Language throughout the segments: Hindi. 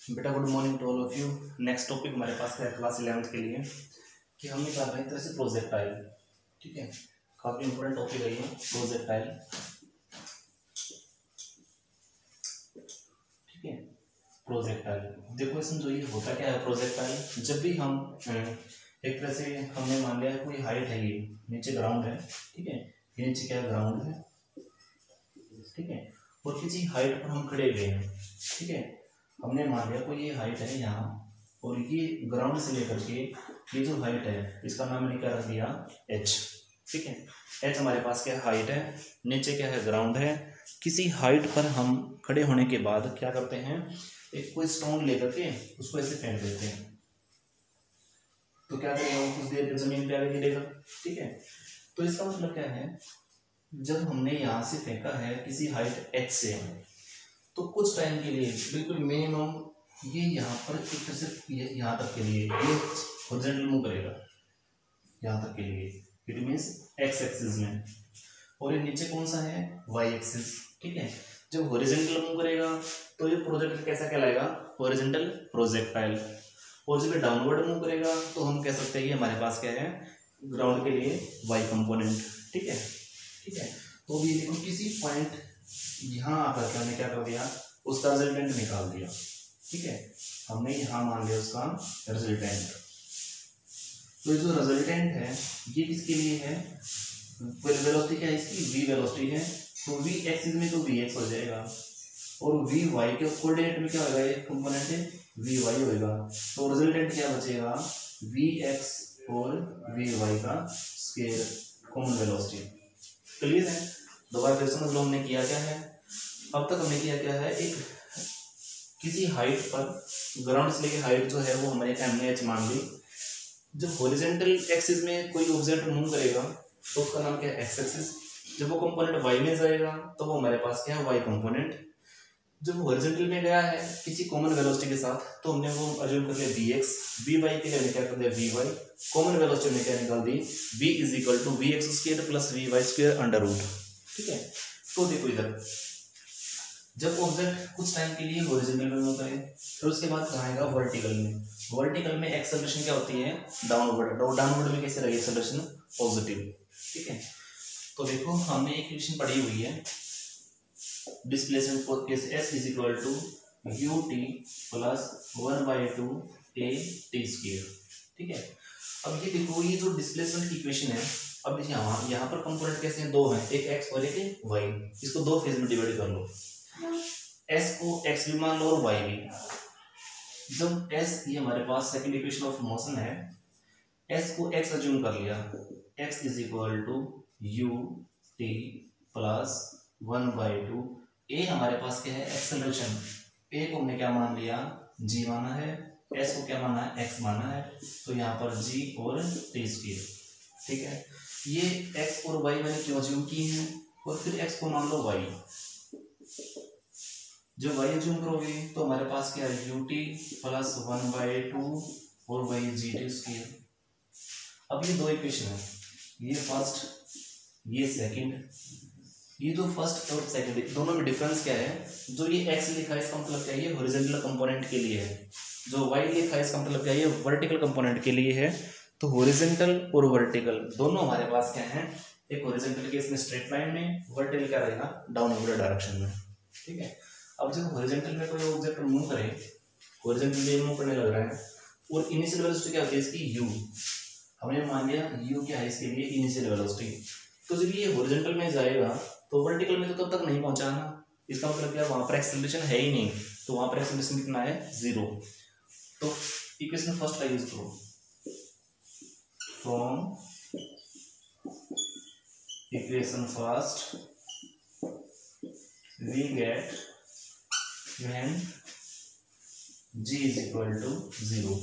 बेटा good morning to all of you. Next topic हमारे पास है क्लास 11th के लिए कि हम ये कर रहे हैं तरह से प्रोजेक्टाइल। ठीक है, काफ़ी इंपॉर्टेंट टॉपिक है ये प्रोजेक्टाइल। ठीक है, प्रोजेक्टाइल देखो इसमें जो ये होता क्या है प्रोजेक्टाइल, जब भी हम एक तरह से हमने मान लिया कोई हाइट है, ये नीचे ग्राउंड है। ठीक है, ये नीचे क्या ग्राउंड है। ठीक है, और किसी हाइट पर हम खड़े हुए हैं। ठीक है, हमने मान लिया कोई ये हाइट है यहाँ, और ये ग्राउंड से लेकर के ये जो हाइट है इसका नाम मैंने क्या रख दिया h। ठीक है, h हमारे पास क्या हाइट है, नीचे क्या है ग्राउंड है। किसी हाइट पर हम खड़े होने के बाद क्या करते हैं, एक कोई स्टोन लेकर के उसको ऐसे फेंक देते हैं, तो क्या करेगा वो कुछ देर जमीन पे आगे गिरेगा। ठीक है, तो इसका मतलब क्या है, जब हमने यहाँ से फेंका है किसी हाइट h से, तो कुछ टाइम के लिए बिल्कुल मिनिमम ये यहाँ पर एक तरह से यहाँ तक के लिए ये हॉरिजॉन्टल मूव करेगा, यहाँ तक के लिए इट मीन्स एक्स एक्सिस में, और ये नीचे कौन सा है वाई एक्सिस। ठीक है, जब हॉरिजॉन्टल मूव करेगा तो ये प्रोजेक्टाइल कैसा कहलाएगा, हॉरिजॉन्टल प्रोजेक्टाइल। और जब डाउनवर्ड मूव करेगा तो हम कह सकते हैं कि हमारे पास क्या है ग्राउंड के लिए वाई कंपोनेंट। ठीक है, ठीक है, तो भी देखो किसी पॉइंट यहाँ आकर के हमने क्या कर दिया, उसका रिजल्टेंट निकाल दिया। ठीक है, हमने यहाँ मान लिया उसका रिजल्टेंट। तो जो रिजल्टेंट है ये किसके लिए है, वेलोसिटी क्या है इसकी v वेलोसिटी है, तो v एक्सिस में तो vx हो जाएगा, और v y के कोऑर्डिनेट में क्या होगा, ये कंपोनेंट है vy होगा। तो रिजल्टेंट क्या बचेगा vx और vy का स्क्वायर कॉमन वेलोसिटी। क्लियर है, दोबारा फिर समझ लो हमने किया क्या है, अब तक हमने किया क्या है, एक किसी हाइट पर ग्राउंड से लेके हाइट जो है वो हमारे हमने h मान ली। जब हॉरिजॉन्टल एक्सिस में कोई ऑब्जेक्ट मूव करेगा तो उसका नाम क्या है एक्स एक्सिस। जब वो कंपोनेंट y में जाएगा तो वो हमारे पास क्या है y कंपोनेंट। जब हॉरिजॉन्टल में गया है किसी कॉमन वेलोसिटी के साथ तो हमने वो अज्यूम कर लिया vx, vy के लिए क्या कर दिया vy, कॉमन वेलोसिटी में क्या निकाल दी v is equal to vx square plus vy square under root. ठीक है, तो देखो इधर जब ऑब्जेक्ट कुछ टाइम के लिए हॉरिजॉन्टल में मूव करे फिर उसके बाद कहाँ आएगा वर्टिकल में। वर्टिकल में एक्सेलरेशन क्या होती है डाउनवर्ड, डाउनवर्ड में कैसे रहेगी एक्सेलरेशन पॉजिटिव। ठीक है, तो देखो हमने एक इक्वेशन पढ़ी हुई है displacement for case s is equal to ut plus 1/2 a t square. ठीक है, अब ये देखो ये जो डिस्प्लेसमेंट की इक्वेशन है, अब यहाँ पर कंपोनेंट कैसे हैं, दो हैं, एक x और एक y। इसको दो फेज में डिवाइड कर लो, s को x भी मान लो और y भी। जब s ये हमारे पास सेकंड इक्वेशन ऑफ मोशन है, s को x अज्यूम कर लिया, x is equal to u t plus 1/2 a हमारे पास क्या है एक्सेलरेशन, a को हमने क्या मान लिया g माना है, s को क्या माना है x माना है, तो यहाँ पर g और t स्क्वायर। ठीक है, ये x और y मैंने क्यों अज्यूम की है, और फिर x को मान लो y। जब y अज्यूम करोगे तो हमारे पास क्या है ut प्लस 1/2 और वही gt स्क्वायर। अब ये दो इक्वेशन है, ये फर्स्ट ये सेकंड, ये जो फर्स्ट और सेकंड दोनों में डिफरेंस क्या है, जो ये x लिखा है इसका मतलब क्या है ये हॉरिजॉन्टल कंपोनेंट के लिए है, जो y लिखा है इसका मतलब क्या है ये वर्टिकल कंपोनेंट के लिए है। तो हॉरिजॉन्टल और वर्टिकल दोनों हमारे पास क्या है, एक हॉरिजॉन्टल केस में स्ट्रेट लाइन में, वर्टिकल क्या रहेगा डाउनवर्ड डायरेक्शन में। ठीक है, अब जब हॉरिजॉन्टल में कोई ऑब्जेक्ट मूव करे, हॉरिजॉन्टल में मूव करने लग रहा है, और इनिशियल वेलोसिटी क्या होती है इसकी u, हमने मान लिया u क्या है इसके लिए इनिशियल वेलोसिटी। तो जब ये हॉरिजॉन्टल में जाएगा तो वर्टिकल में तो तब तक नहीं पहुंचा ना, इसका मतलब क्या वहां पर एक्सेलरेशन है ही नहीं, तो वहां पर एक्सेलरेशन कितना है 0। तो इक्वेशन फर्स्ट का यूज करो, from equation first we get when g is equal to 0।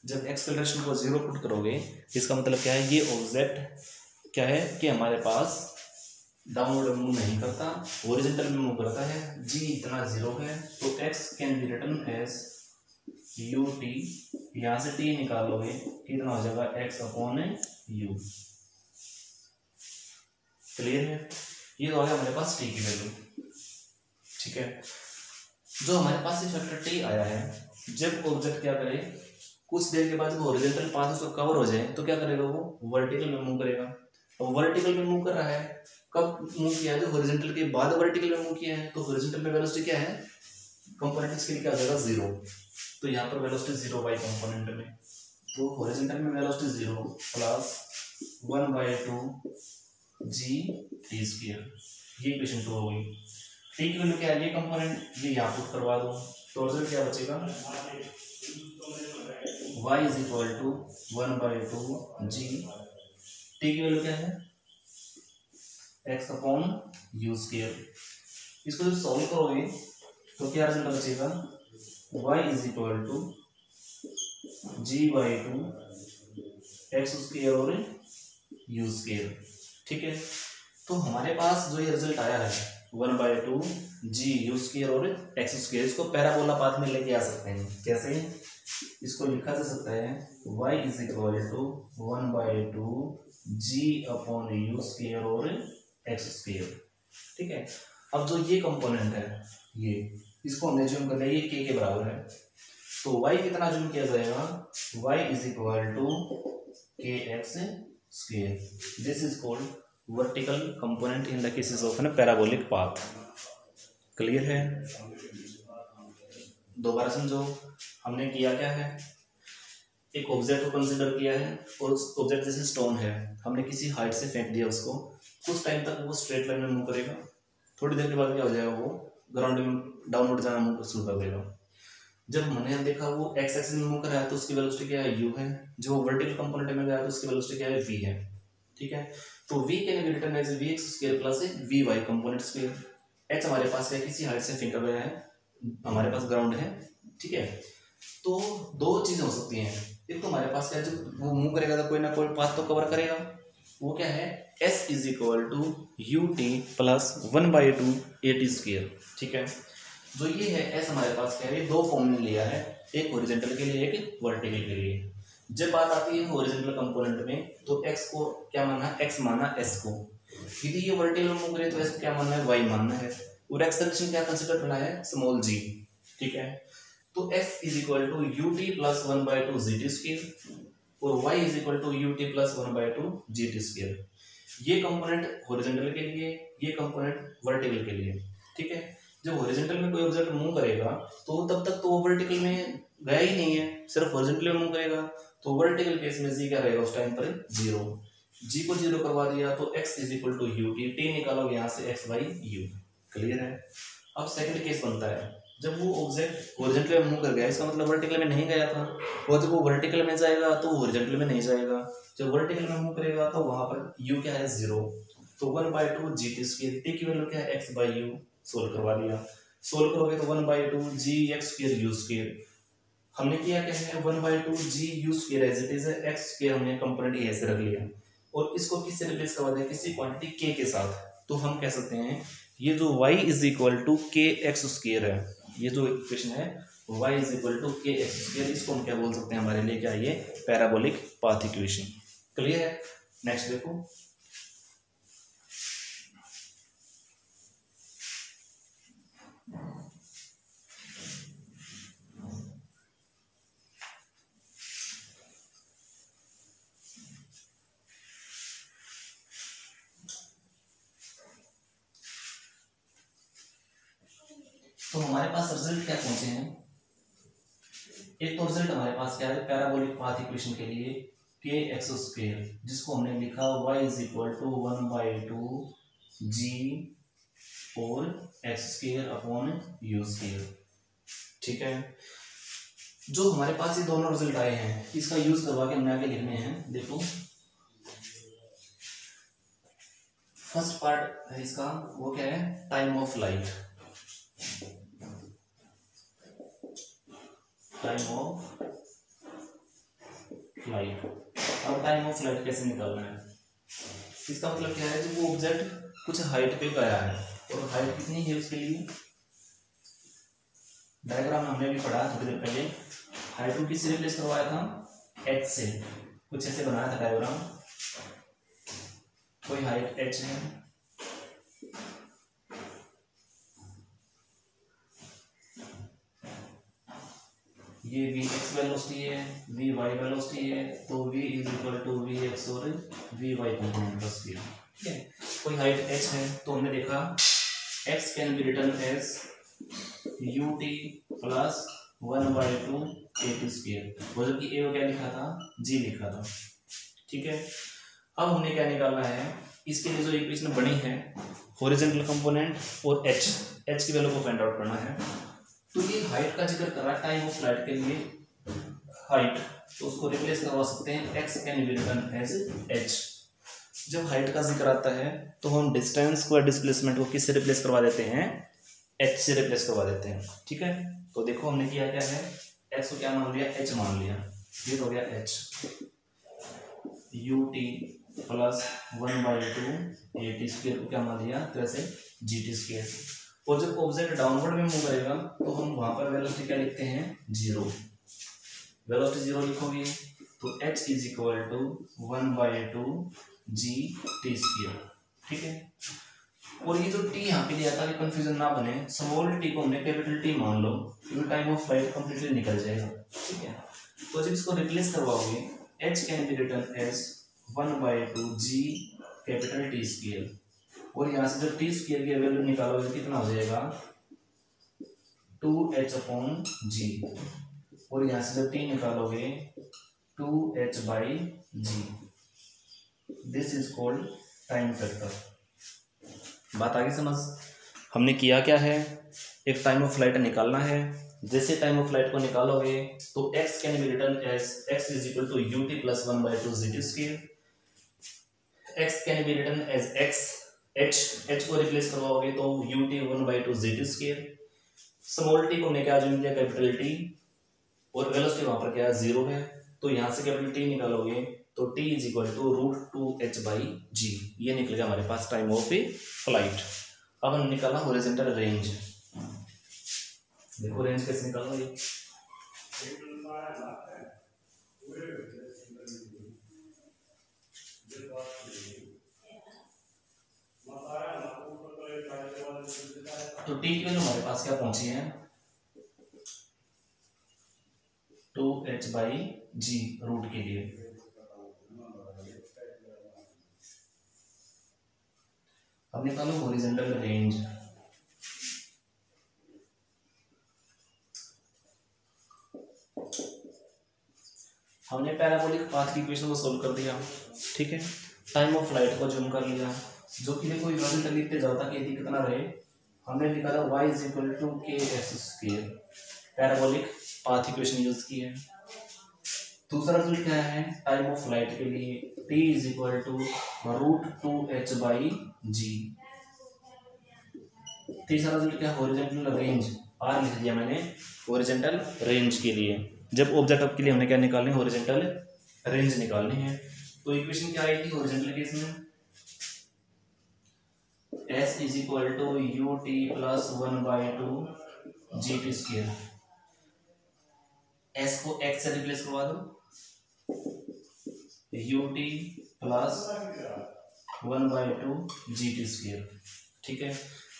जब एक्सेलरेशन को 0 पुट करोगे इसका मतलब क्या है, ये ऑब्जेक्ट क्या है कि हमारे पास डाउनवर्ड मूव नहीं करता, हॉरिजॉन्टल में मूव करता है, g इतना 0 है, तो x can be written as ut, यहाँ से t निकालोगे कितना हो जाएगा x अपॉन u। क्लियर है, ये तो आ गया हमारे पास t की वैल्यू। ठीक है, जो हमारे पास ये फैक्टर टी आया है, जब ऑब्जेक्ट क्या करे, कुछ देर के बाद जब हॉरिजॉन्टल पाथ उसको कवर हो जाए तो क्या करेगा, वो वर्टिकल में मूव करेगा। अब वर्टिकल में मूव कर रहा है, कब मूव किया है, जो हॉरिजॉन्टल के बाद वर्टिकल में मूव किया है, तो हॉरिजॉन्टल में वेलोसिटी क्या है, कंपोनेंट इसके लिए क्या हो जाएगा, 0। तो यहाँ पर वेलोसिटी 0 बाई कंपोनेंट में, तो हॉरिजॉन्टल में velocity 0 plus 1/2 g T square, ये इक्वेशन 2 हो गई। टी की वैल्यू क्या है, ये कंपोनेंट ये यहाँ पुट करवा दो, तो रिजल्ट क्या बचेगा, y is equal to 1/2 g, t की वैल्यू क्या है, x अपॉन यू स्क्वायर। इसको जब सॉल्व करोगे तो क्या रिजल्ट बचेगा, y is equal to g/2 x square और यू स्क्वायर। ठीक है, तो हमारे पास जो ये रिजल्ट आया है 1/2 g यू स्क्वायर और x स्क्वायर, इसको पैराबोला पाथ में लेके आ सकते हैं। कैसे, इसको लिखा जा सकता है y is equal to 1/2 g upon u square और x स्क्वायर। ठीक है, अब जो ये कंपोनेंट है, ये इसको हमने ज्यूम कर लिया, ये k के बराबर है, तो y कितना ज्यूम किया जाएगा, y is equal to kx square. This is called vertical component in the cases of an parabolic path. Clear है, दोबारा समझो, हमने किया क्या है, एक ऑब्जेक्ट को कंसीडर किया है और उस ऑब्जेक्ट जैसे स्टोन है, हमने किसी हाइट से फेंक दिया उसको, कुछ टाइम तक वो स्ट्रेट लाइन में मूव करेगा, थोड़ी देर के बाद क्या हो जाएगा, वो ग्राउंड में डाउनवर्ड जाना मूव शुरू कर देगा। जब हमने देखा वो एक्स एक्सिस में मूव कर रहा है तो उसकी वेलोसिटी क्या है, u है, जो वर्टिकल कंपोनेंट में गया तो उसकी वेलोसिटी क्या है, v है। ठीक है, तो v can be written as vx square plus vy component square. x हमारे पास है, किसी हाइट से फेंका गया है, हमारे पास ग्राउंड है। ठीक है, तो दो चीजें हो सकती हैं, एक तो हमारे पास क्या है, जब वो मूव करेगा तो कोई ना कोई पाथ तो कवर करेगा, वो क्या है, s is equal to ut plus 1/2 at square. ठीक है, जो ये है s हमारे पास क्या है, दो फॉर्म में लिया है, एक हॉरिजॉन्टल के लिए एक वर्टिकल के लिए। जब बात आती है हॉरिजॉन्टल कंपोनेंट में तो x को क्या माना है, x माना s को, यदि ये वर्टिकल मूव करे तो s को क्या मानना है, y मानना है, और x डायरेक्शन क्या कंसीडर करना है, स्मॉल g। ठीक है, तो f is equal to ut plus 1/2 gt square और y is equal to ut plus 1/2 gt square. ये कंपोनेंट हॉरिजॉन्टल के लिए, ये कंपोनेंट वर्टिकल के लिए। ठीक है, जब हॉरिजॉन्टल में कोई ऑब्जेक्ट मूव करेगा तो तब तक तो वो वर्टिकल में गया ही नहीं है, सिर्फ हॉरिजॉन्टल में मूव करेगा, तो वर्टिकल केस में जी क्या रहेगा उस टाइम पर, 0। जी को 0 करवा दिया तो x is equal to ut, t निकालोगे यहाँ से x बाई u। क्लियर है, अब सेकंड केस बनता है, जब वो ऑब्जेक्ट हॉरिजॉन्टल में मूव कर गया, इसका मतलब वर्टिकल में नहीं गया था, और जब वो वर्टिकल में जाएगा तो हॉरिजॉन्टल में नहीं जाएगा, जब वर्टिकल में मूव करेगा तो वहां पर u क्या है, 0। तो 1/2 gt स्क्वायर, टी की वैल्यू क्या है, x बाई u, सोल्व करवा दिया, सोल्व करोगे तो 1/2 g x square u square. हमने किया क्या है, 1/2 g u square as it is, x square हमने कंपोनेंट ये ऐसे रख लिया और इसको किससे रिप्लेस करवा दें, किसी क्वांटिटी k के साथ, तो हम कह सकते हैं ये जो y इज इक्वल टू के एक्स स्क्वायर है, ये जो इक्वेशन है y इज इक्वल टू के एक्स स्क्वायर, इसको हम क्या बोल सकते हैं, हमारे लिए क्या ये पैराबोलिक पाथ इक्वेशन। क्लियर है, नेक्स्ट देखो, तो हमारे पास रिजल्ट क्या पहुंचे हैं, एक तो रिजल्ट हमारे पास क्या है, पैराबोलिक पाथ इक्वेशन के लिए के एक्स स्क्वायर, जिसको हमने लिखा y is equal to 1/2 g और x square upon u square. ठीक है, जो हमारे पास ये दोनों रिजल्ट आए हैं इसका यूज करवा के हमने आगे लिखने हैं। देखो फर्स्ट पार्ट है इसका, वो क्या है, time of light, time of light. अब टाइम ऑफ लाइट कैसे निकालना है, इसका मतलब क्या है, जब वो ऑब्जेक्ट कुछ हाइट पे गया है और हाइट कितनी है उसके लिए, डायग्राम हमने भी पढ़ा थोड़ी देर पहले, हाइट को किससे रिप्लेस करवाया था, h से, कुछ ऐसे बनाया था डायग्राम, कोई हाइट h है, ये वी एक्स वेलोसिटी है, वी वाई वेलोसिटी है, तो v is equal to v x और वी वाई कंपोनेंट का स्केल। ठीक है, कोई हाइट h है तो हमने देखा x can be written as ut plus 1/2 at square, वो जबकि a को क्या लिखा था, g लिखा था। ठीक है, अब हमने क्या निकालना है, इसके लिए जो इक्वेशन बनी है हॉरिजॉन्टल कंपोनेंट और h की वैल्यू को फाइंड आउट करना है। तो ये हाइट का जिक्र कर रहा है टाइम ऑफ फ्लाइट के लिए हाइट, तो उसको रिप्लेस करवा सकते हैं x can be written as h। जब हाइट का जिक्र आता है तो हम डिस्टेंस को, डिस्प्लेसमेंट को किससे रिप्लेस करवा देते हैं, h से रिप्लेस करवा देते हैं। ठीक है, तो देखो हमने किया क्या है, x को क्या मान लिया, h मान लिया, ये हो गया h, ut plus 1/2 at square को क्या मान लिया, तरह से gt स्क्वायर। और जब ऑब्जेक्ट डाउनवर्ड में मूव करेगा तो हम वहां पर वेलोसिटी क्या लिखते हैं, 0, वेलोसिटी 0 लिखोगे तो h is equal to 1/2 gt square. ठीक है, और ये जो t यहाँ पे दिया था कि कंफ्यूजन ना बने, स्मॉल t को हमने कैपिटल T मान लो, क्योंकि टाइम ऑफ फ्लाइट कंप्लीटली निकल जाएगा। ठीक है, तो जब इसको रिप्लेस करवाओगे h can be written as 1/2 g capital T square, और यहाँ से जब टी स्क्वायर की वैल्यू निकालोगे कितना हो जाएगा, 2h/g, और यहाँ से जब t निकालोगे 2h/g। This is called time factor. बात आगे समझ, हमने किया क्या है, एक टाइम ऑफ फ्लाइट निकालना है। जैसे टाइम ऑफ फ्लाइट को निकालोगे तो x can be written as x is equal to ut plus 1/2 gt square, x can be written as x, h को रिप्लेस करवाओगे तो ut 1/2 gt square, small t को हमने क्या ज्वाइन किया, कैपिटल T, और वेलोसिटी वहां पर क्या 0 है, तो यहां से कैपिटल T निकालोगे तो t is equal to √2h/g, ये निकल गया हमारे पास टाइम ऑफ फ्लाइट। अब हम निकाला हॉरिजॉन्टल रेंज। देखो रेंज कैसे निकालना है, तो t की वैल्यू हमारे पास क्या पहुंची है, 2h/g रूट के लिए। अब निकालो हॉरिजॉन्टल रेंज। हमने पैराबोलिक पाथ की इक्वेशन को सोल्व कर दिया। ठीक है, टाइम ऑफ फ्लाइट को जूम कर लिया, जो कि देखो इक्वेशन लिखते जाओ ताकि यदि कितना रहे, हमने निकाला y is equal to kx square, parabolic path equation use की है। दूसरा रिजल्ट क्या है, टाइम ऑफ फ्लाइट के लिए t is equal to √2h/g। तीसरा रिजल्ट क्या, हॉरिजॉन्टल रेंज, r लिख दिया मैंने हॉरिजॉन्टल रेंज के लिए। जब ऑब्जेक्ट के लिए हमने क्या निकालनी है, हॉरिजॉन्टल रेंज निकालनी है। तो इक्वेशन क्या आई थी हॉरिजॉन्टल केस में, s is equal to ut plus 1/2 gt square, s को x से रिप्लेस करवा दो, ut प्लस 1/2 gt स्क्वायर। ठीक है,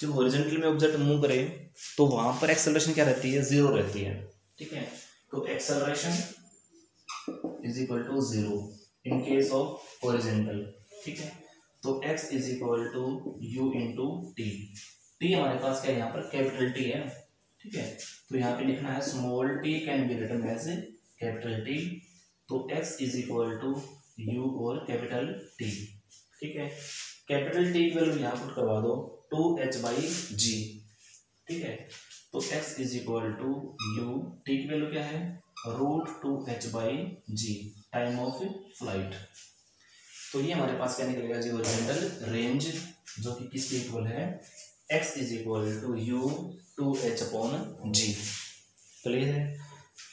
जब हॉरिजॉन्टल में ऑब्जेक्ट मूव करे तो वहां पर एक्सेलरेशन क्या रहती है, 0 रहती है। ठीक है, तो acceleration is equal to 0 in case of horizontal. ठीक है, तो x is equal to u into t. T हमारे पास क्या है, यहाँ पर कैपिटल T है। ठीक है, तो यहाँ पे लिखना है small t can be written as capital T, तो x is equal to u और कैपिटल T। ठीक है, कैपिटल T की वैल्यू यहाँ पुट करवा दो 2h/g। ठीक है, तो x is equal to u, t की वैल्यू क्या है, √2h/g, टाइम ऑफ फ्लाइट। तो ये हमारे पास क्या निकलेगा जी, हॉरिजॉन्टल रेंज, जो कि किसके इक्वल है, x is equal to u 2h/g। Clear है,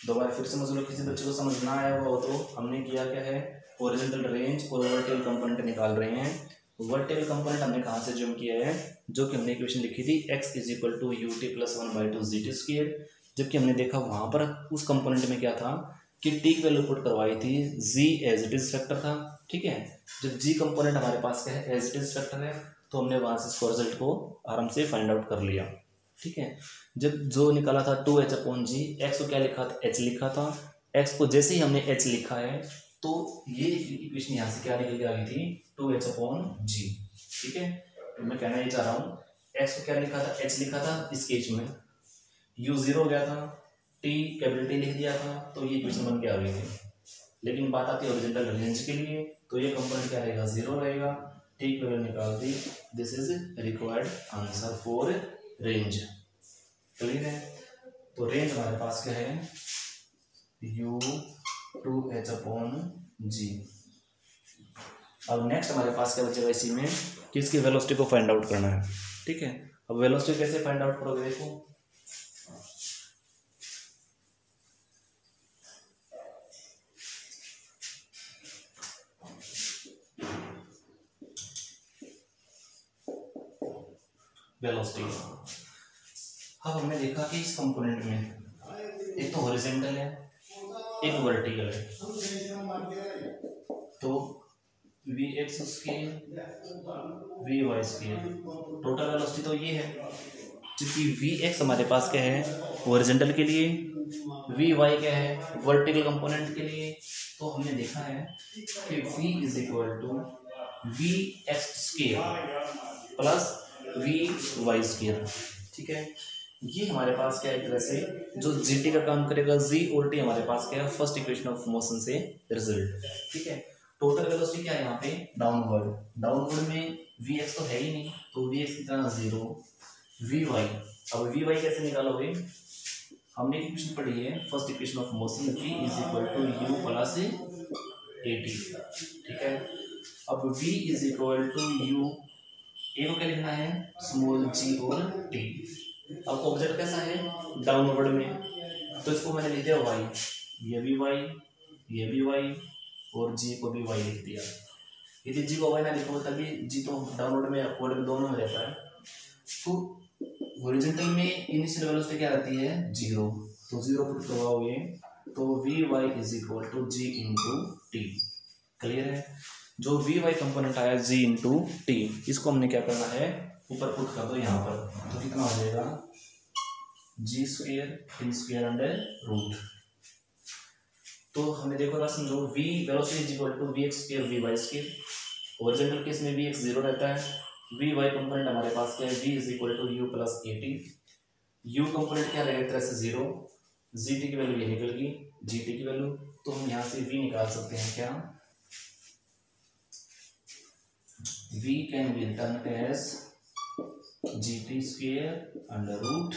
दोबारा फिर समझ लो, किसी बच्चे को समझ ना आया हुआ हो तो हमने किया क्या है, हॉरिजॉन्टल रेंज और वर्टिकल कंपोनेंट निकाल रहे हैं। वर्टिकल कंपोनेंट हमने कहाँ से जूम किया है, जो कि हमने इक्वेशन लिखी थी x is equal to ut plus 1/2 gt square, जबकि हमने देखा वहां पर उस कंपोनेंट में क्या था कि t की वैल्यू पुट करवाई थी, g as it is factor था। ठीक है, जब g कंपोनेंट हमारे पास क्या है, एज इट इज फैक्टर है, तो हमने वहां से इसको रिजल्ट को आराम से फाइंड आउट कर लिया। ठीक है। जब जो निकाला था 2h/g, एक्स को क्या लिखा था, h लिखा था। एक्स को जैसे ही हमने h लिखा है तो ये इक्वेशन यहाँ से क्या निकल के आ गई थी, 2h/g। ठीक है, तो मैं कहना ये चाह रहा हूँ, एक्स को क्या लिखा था, h लिखा था इस केस में, u 0 हो गया था, t कैपिटल T लिख दिया था, तो ये इक्वेशन बन के आ गई थी। लेकिन बात आती है हॉरिजॉन्टल रेंज के लिए, तो ये कंपोनेंट क्या रहेगा, 0 रहेगा। टी की वैल्यू निकाल दी, this is required answer for range. Clear है। तो रेंज हमारे पास क्या है, u 2h/g। अब नेक्स्ट हमारे पास क्या बचेगा इसी में कि इसकी वेलोसिटी को फाइंड आउट करना है। ठीक है, अब वेलोसिटी कैसे फाइंड आउट करोगे, देखो वेलोसिटी। अब हमने देखा कि इस कंपोनेंट में एक तो हॉरिजॉन्टल है, एक वर्टिकल है, तो vx square vy square, total velocity तो ये है। क्योंकि vx हमारे पास क्या है, हॉरिजॉन्टल के लिए, vy क्या है, वर्टिकल कंपोनेंट के लिए। तो हमने देखा है कि v is equal to vx square plus vy square. ठीक है, ये हमारे पास क्या है, एक तरह से जो gt का काम करेगा, g और t हमारे पास क्या है, फर्स्ट इक्वेशन ऑफ मोशन से रिजल्ट। ठीक है, टोटल वेलोसिटी क्या है यहाँ पे, डाउनवर्ड। डाउनवर्ड में vx तो है ही नहीं, तो vx कितना 0, vy। अब vy कैसे निकालोगे, हमने इक्वेशन पढ़ी है first equation of motion, v is equal to u plus at। ठीक है, अब v is equal to u, a को क्या लिखना है, स्मॉल g और t। अब ऑब्जेक्ट कैसा है, डाउनवर्ड में, तो इसको मैंने लिख दिया y, ये भी y, ये भी y और g को भी y लिख दिया। यदि g को y ना लिखो तभी g तो डाउनवर्ड में अपवर्ड में दोनों में रहता है। तो हॉरिजॉन्टल में इनिशियल वेलोसिटी क्या रहती है, 0, तो 0 पुट करवाओगे तो vy is equal to g into t. Clear है, जो vy कंपोनेंट आया g इंटू टी, इसको हमने क्या करना है, ऊपर पुट कर दो यहाँ पर, तो कितना हो जाएगा, g square t square under root. तो हमें देखो बात समझो, v velocity is equal to vx square vy square. Horizontal case में vx 0 रहता है, vy कंपोनेंट हमारे पास क्या है, v is equal to u plus at। u component क्या रहेगा, तरह से 0, gt की वैल्यू ये निकल गई, gt की वैल्यू, तो हम यहाँ से v निकाल सकते हैं क्या, v can be written as gt square under root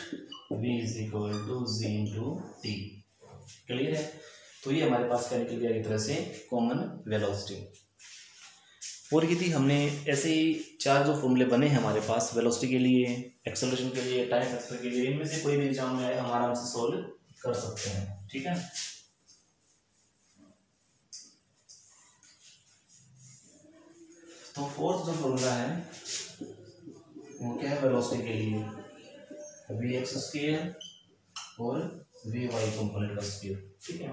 v is equal to g into t. Clear है, तो ये हमारे पास क्या निकल गया, एक तरह से कॉमन वेलोसिटी। और यदि हमने ऐसे ही 4 जो फॉर्मूले बने हैं हमारे पास वेलोसिटी के लिए, एक्सेलरेशन के लिए, टाइम फैक्टर के लिए, इनमें से कोई भी एग्जाम में आए हम आराम से सोल्व कर सकते हैं। ठीक है, तो फोर्थ जो फॉर्मूला है वो क्या है, वेलोसिटी के लिए vx स्क्वायर और vy कंपोनेंट का स्क्वायर। ठीक है,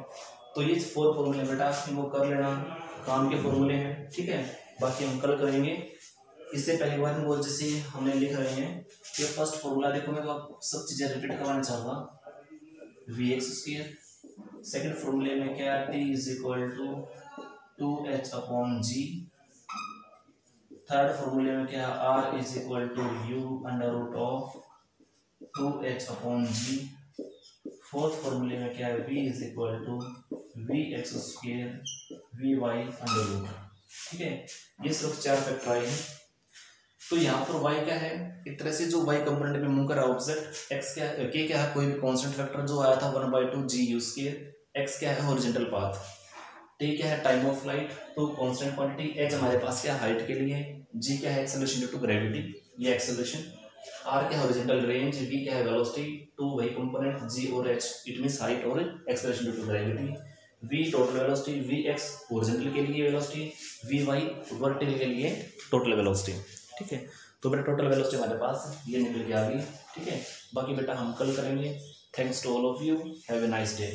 तो ये 4 फॉर्मूले बेटा इनको कर लेना, काम के फॉर्मूले हैं। ठीक है, बाकी हम कल करेंगे। इससे पहले बार में जैसे हमने लिख रहे हैं, ये फर्स्ट फॉर्मूला देखो, मैं तो आप सब चीजें रिपीट करवाना चाहूँगा, vx स्क्वायर। सेकंड फॉर्मूले में क्या, t is equal to 2h/g। Third फॉर्मूले में क्या, r is equal to u under root of 2h/g। Fourth फॉर्मूले में क्या है, v is equal to vx square vy under root. ठीक है, ये सिर्फ 4 फैक्टर आए हैं। तो यहाँ पर y क्या है, एक तरह से जो y कंपोनेंट में मूव कर रहा है ऑब्जेक्ट, x क्या है, k क्या है, कोई भी कांस्टेंट फैक्टर जो आया था 1/2 g u स्क्वायर, x क्या है, हॉरिजॉन्टल पाथ, t क्या है, टाइम ऑफ फ्लाइट, तो कांस्टेंट क्वांटिटी, h हमारे पास क्या हाइट के लिए, g क्या है, एक्सेलरेशन ड्यू टू ग्रेविटी, ये एक्सेलरेशन, r क्या है, हॉरिजॉन्टल रेंज, v क्या है, वेलोसिटी, 2 वही कंपोनेंट g और h, इट मींस हाइट और acceleration due to gravity, v total velocity, vx horizontal के लिए वेलोसिटी, vy वर्टिकल के लिए टोटल वेलोसिटी। ठीक है, तो बेटा टोटल वेलोसिटी हमारे पास ये निकल के आ गई। ठीक है, बाकी बेटा हम कल करेंगे। Thanks to all of you, have a nice day.